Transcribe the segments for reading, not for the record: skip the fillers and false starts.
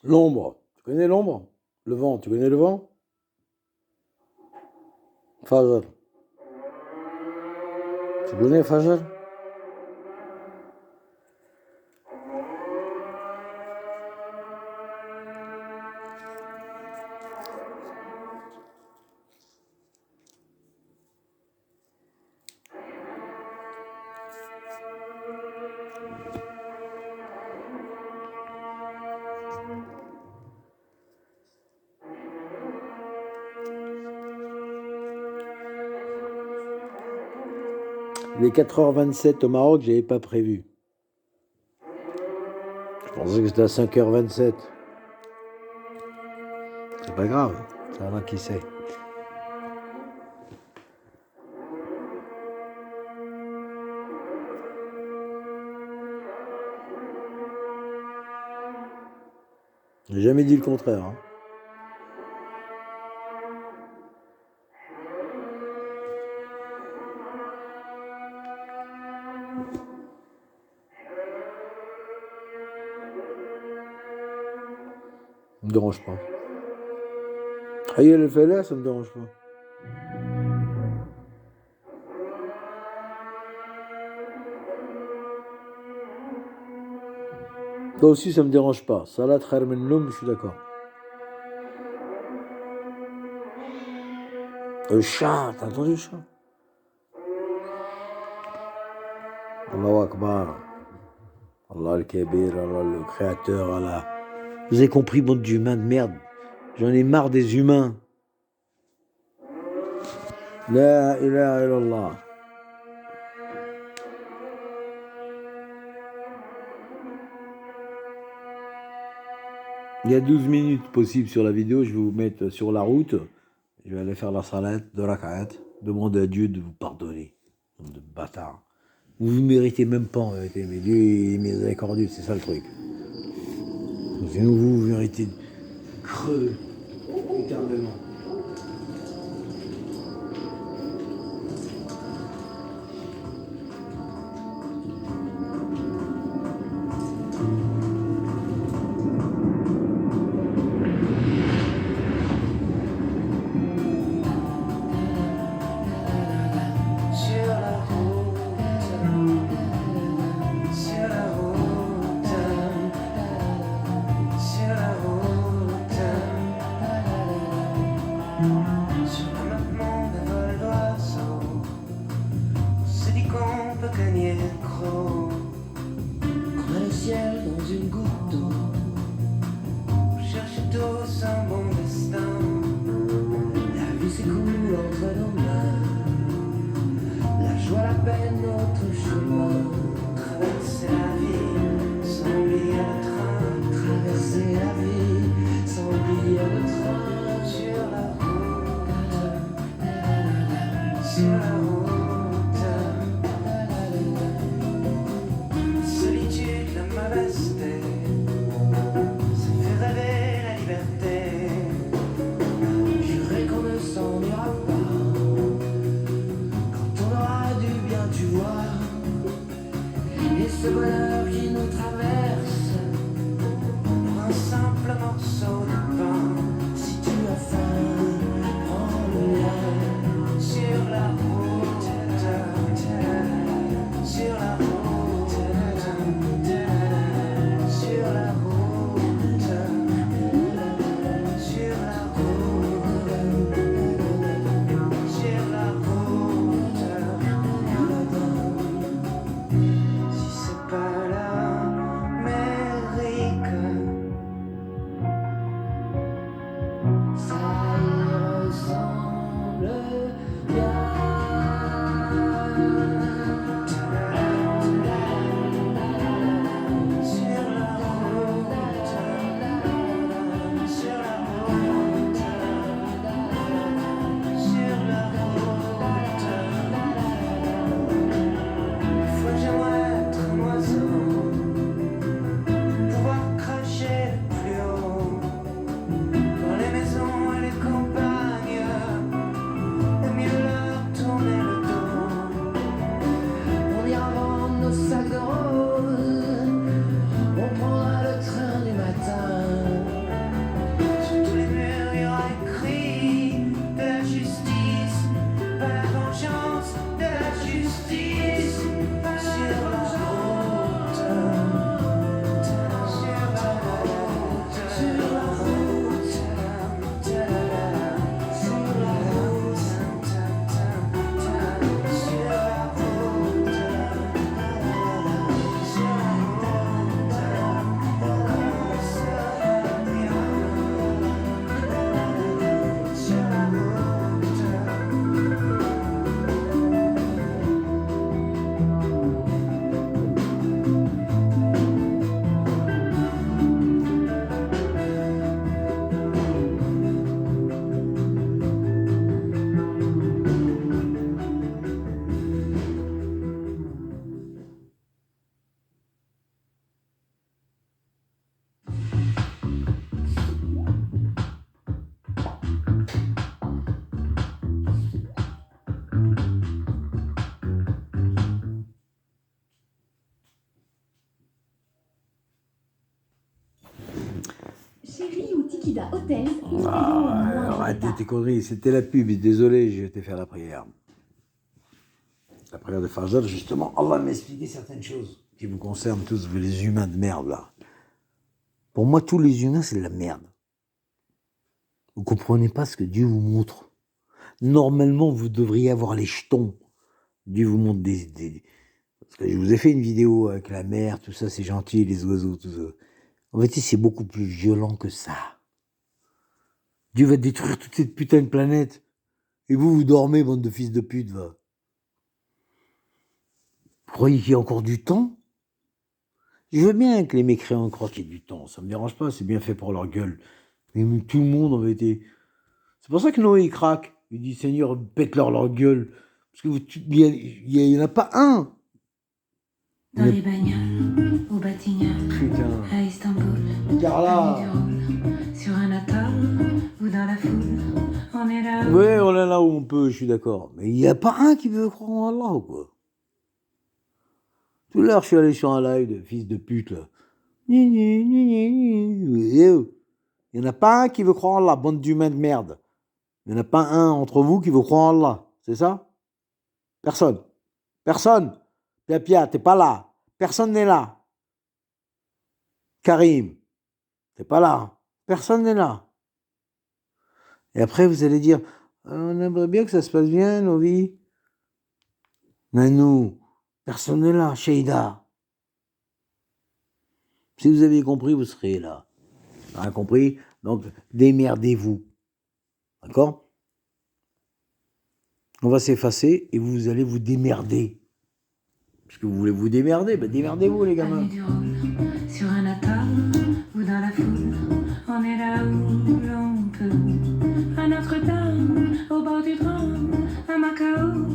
L'ombre. Tu connais l'ombre? Le vent. Tu connais le vent? Fajr. Tu connais Fajr? Il est 4h27 au Maroc, j'avais pas prévu. Je pensais que c'était à 5h27. C'est pas grave, ça va qui sait. J'ai jamais dit le contraire. Hein. Ça me dérange pas. Aïe, elle fait là, ça me dérange pas. Toi aussi, ça me dérange pas. Salat khair min noum, je suis d'accord. Le chat, t'as entendu le chat? Allahu Akbar. Allah al-Kabir, Allah le créateur, Allah. Vous avez compris, bande d'humains de merde. J'en ai marre des humains. La ilaha illallah. Il y a 12 minutes possibles sur la vidéo, je vais vous mettre sur la route. Je vais aller faire la salat de rak'at. Demandez à Dieu de vous pardonner. De bâtard. Vous ne méritez même pas en vérité, mais Dieu est miséricordieux, c'est ça le truc. Sinon vous méritez creux éternellement. Tikida Hotels. Arrête tes conneries, c'était la pub, désolé, j'ai été faire la prière. La prière de Fajr, justement, Allah m'a expliqué certaines choses qui vous concernent tous, vous les humains de merde, là. Pour moi, tous les humains, c'est de la merde. Vous comprenez pas ce que Dieu vous montre. Normalement, vous devriez avoir les jetons. Dieu vous montre des... Parce que je vous ai fait une vidéo avec la mer, tout ça, c'est gentil, les oiseaux, tout ça. En fait, c'est beaucoup plus violent que ça. Dieu va détruire toute cette putain de planète. Et vous, vous dormez, bande de fils de pute, va. Vous croyez qu'il y a encore du temps? Je veux bien que les mécréants croient qu'il y a du temps. Ça me dérange pas, c'est bien fait pour leur gueule. Mais tout le monde avait été... C'est pour ça que Noé, il craque. Il dit, Seigneur, pète-leur gueule. Parce qu'il y en a pas un. Dans les bagnoles, au Batignolles, à Istanbul, Carla. sur un atoll ou dans la foule, on est là. Ouais, on est là où on peut, je suis d'accord. Mais il n'y a pas un qui veut croire en Allah, ou quoi. Tout à l'heure, je suis allé sur un live de fils de pute, là. Il n'y en a pas un qui veut croire en Allah, bande d'humains de merde. Il n'y en a pas un entre vous qui veut croire en Allah, c'est ça? Personne. Personne. Pia, t'es pas là. Personne n'est là. Karim, t'es pas là. Personne n'est là. Et après, vous allez dire, on aimerait bien que ça se passe bien, nos vies. Nanou, personne n'est là. Sheida. Si vous aviez compris, vous serez là. Vous avez compris? Donc, démerdez-vous. D'accord? On va s'effacer et vous allez vous démerder. Puisque vous voulez vous démerder, ben démerdez-vous, les gamins. Du rôle, sur un atoll ou dans la foule, on est là où l'on peut. À Notre-Dame, au bord du Rhône, à Macao,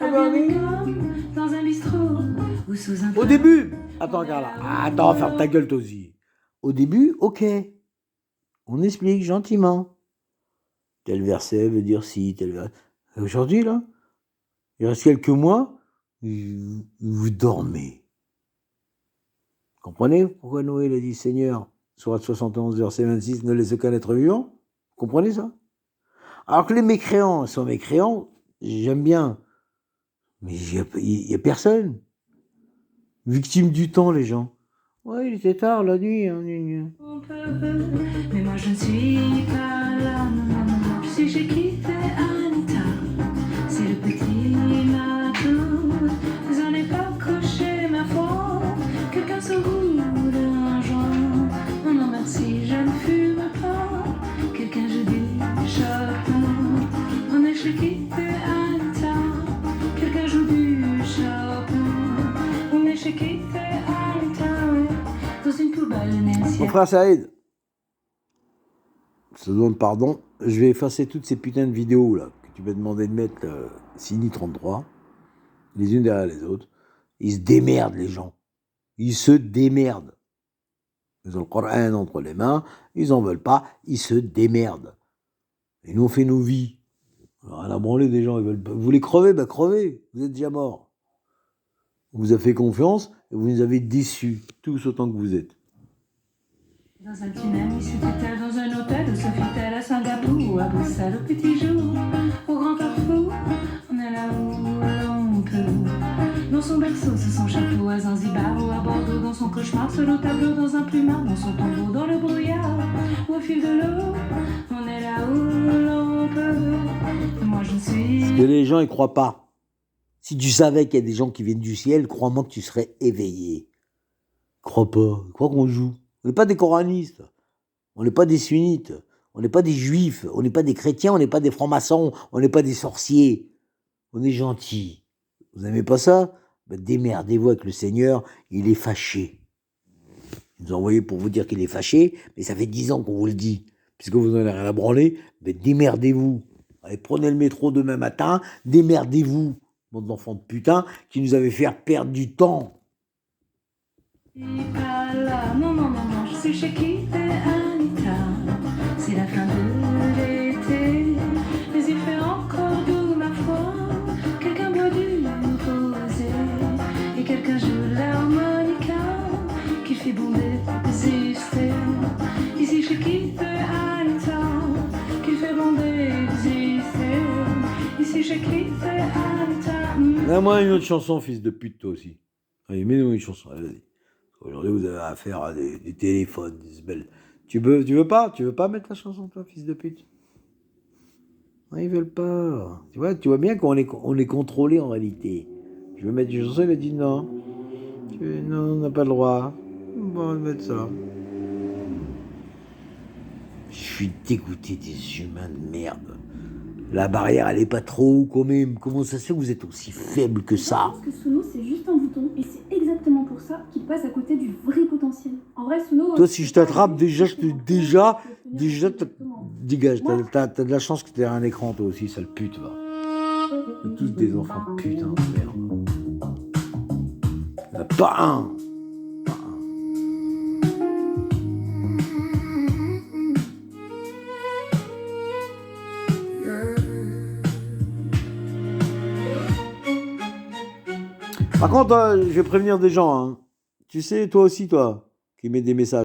à Birmingham, dans un bistrot ou sous un... Au début, attends, Carla, attends, ferme ta gueule, toi aussi. Au début, ok. On explique gentiment. Tel verset veut dire si, tel verset. Aujourd'hui, là, il reste quelques mois, vous dormez. Comprenez pourquoi Noé a dit Seigneur, sourate 71, verset 26, ne laisse aucun être vivant? Comprenez ça? Alors que les mécréants sont mécréants, j'aime bien. Mais il n'y a personne. Victime du temps, les gens. Ouais, il était tard la nuit. On peut, mais moi je ne suis pas là, non, non, non. Je suis chez quitté Anita, c'est le petit matou. Vous en avez pas coché ma foi, quelqu'un se roule un joint. Non, non, merci, je ne fume pas, quelqu'un joue du Chopin. On est chez quitté Anita, quelqu'un joue du Chopin. On est chez quitté Anita, dans une poubelle Mon naine. frère Saïd, je te demande pardon, je vais effacer toutes ces putains de vidéos là que tu m'as demandé de mettre Sini 33, les unes derrière les autres. Ils se démerdent, les gens. Ils se démerdent. Ils ont le Coran entre les mains, ils en veulent pas, ils se démerdent. Et nous on fait nos vies. Rien à branler des gens, ils veulent pas. Vous voulez crever, bah crevez, vous êtes déjà morts. On vous a fait confiance et vous nous avez déçus, tous autant que vous êtes. Dans un tunnel, il s'était-elle dans un hôtel ou se fit-elle à Singapour ou à Bruxelles au petit jour, au grand carrefour, on est là où l'on peut. Dans son berceau, sous son chapeau à Zanzibar ou à Bordeaux, dans son cauchemar, sur le tableau, dans un plumard, dans son tombeau, dans le brouillard ou au fil de l'eau, on est là où l'on peut. Et moi je suis... Parce que les gens ils croient pas. Si tu savais qu'il y a des gens qui viennent du ciel, crois-moi que tu serais éveillé. Crois pas, crois qu'on joue. On n'est pas des coranistes, on n'est pas des sunnites, on n'est pas des juifs, on n'est pas des chrétiens, on n'est pas des francs-maçons, on n'est pas des sorciers. On est gentils. Vous n'aimez pas ça? Ben démerdez-vous avec le Seigneur, il est fâché. Il nous a envoyé pour vous dire qu'il est fâché, mais ça fait 10 ans qu'on vous le dit. Puisque vous n'en avez rien à branler, ben démerdez-vous. Allez, prenez le métro demain matin, démerdez-vous, bande d'enfants de putain, qui nous avez fait perdre du temps. Pas là, non, non, non, non, je suis chez Kit et Anita. C'est la fin de l'été, mais il fait encore doux, ma foi. Quelqu'un boit du rosé et quelqu'un joue l'harmonica qui fait bon d'exister. Ici chez Kit et Anita. Mets-moi une autre chanson, fils de pute, toi aussi. Allez, mets-nous une chanson, allez, vas-y. Aujourd'hui, vous avez affaire à des téléphones, Isabelle. Tu veux pas mettre la chanson, toi, fils de pute? Non, ils veulent pas. Tu vois bien on est contrôlé en réalité. Je veux mettre une chanson, il a dit non. Non, on n'a pas le droit. Bon, on va mettre ça. Je suis dégoûté des humains de merde. La barrière, elle est pas trop haut quand même. Comment ça se fait que vous êtes aussi faible que ça? Je pense que Suno, c'est juste un bouton. Et c'est exactement pour ça qu'il passe à côté du vrai potentiel. En vrai, Suno... Toi, si je t'attrape, déjà, dégage. T'as de la chance que t'aies un écran, toi aussi, sale pute, va. On est tous des enfants de putain de merde. Il n'y en a pas un. Pas un. Par contre, je vais prévenir des gens, hein. Tu sais, toi aussi, toi, qui mets des messages.